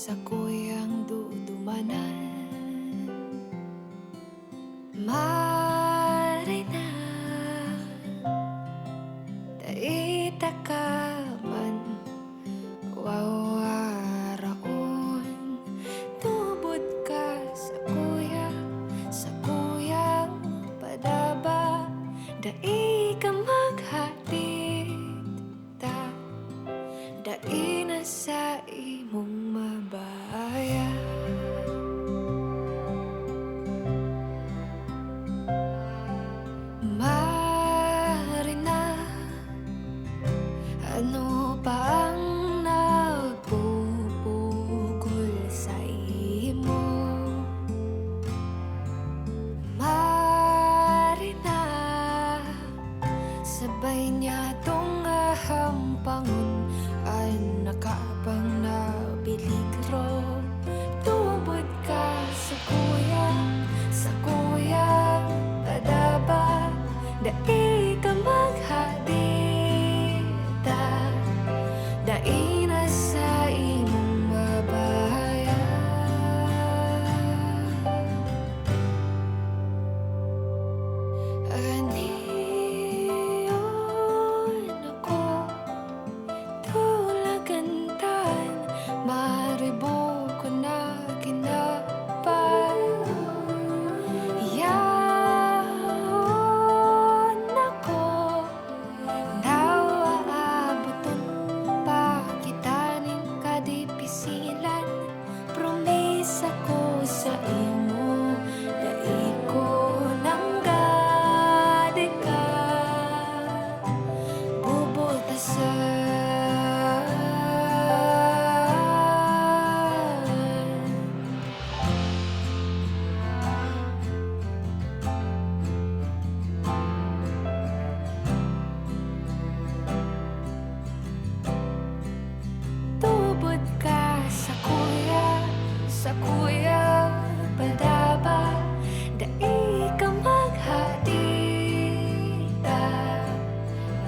sa kuyang dudumanan. Marina, daita ka man wawaraon. Tubod ka sa kuyang padaba. Dai ka maghatid ta, dai na sa imong mabaya. Marina, ano pa ang nagpupugol sa imo? Marina, sabay niya tong ahampangon, anak ka pang nabiligro. Tubod ka sa kuyang padaba. Dai ka maghadita, dai na sa imong mabaya. Aniyon ako, tulagantan, maribo ko na kinapay. Yaon ako, daw aabuton pa kita ning kadipisilan. Promisa ko sa imo, dai ko nanggadi ka tubod ka sa kuyang padaba. Dai ka maghadita,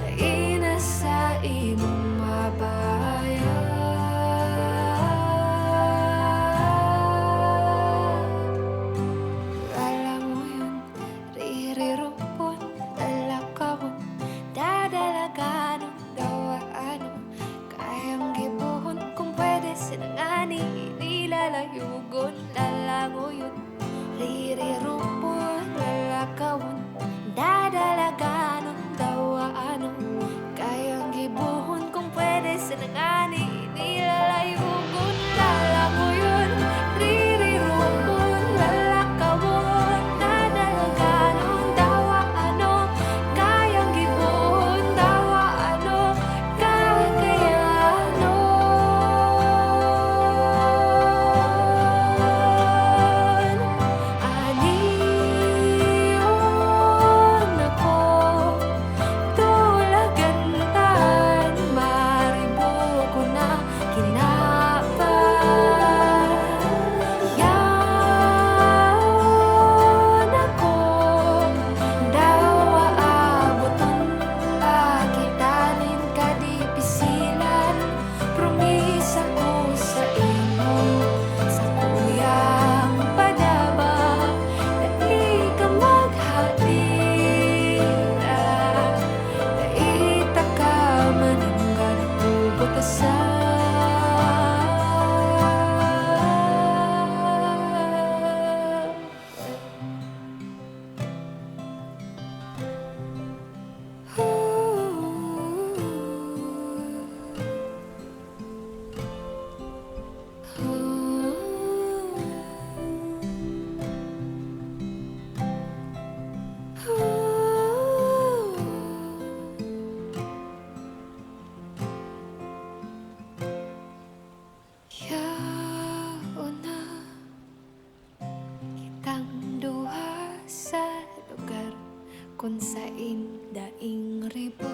dai na sa imong mabaya. Alam mo yun, ririrupon, lalakawon, dadalaganon, dawaano. Kayang gibuhon kung pwede sinangani, inilalayugon, lalangoyon. Ririrupon, lalakawon, dadalaganon, dawaano. Kayang gibuhon kung pwede sinangani, inilalayugon, lalangoyon. Ririrupon, lalakawon, dadalaganon, dawaano. Kayang gibuhon, dawaano, kakayanon. Aniyon ako, tulagantan, maribo ko na kinapay. Yaon ako, daw aabuton pa kita ning kadipisilan. Promisa ko sa imo, sa kuyang padaba. Dai ka maghadita, daita ka maninggan, tubod ka sa yaon na kitang duha sa lugar kung sain daing ribo.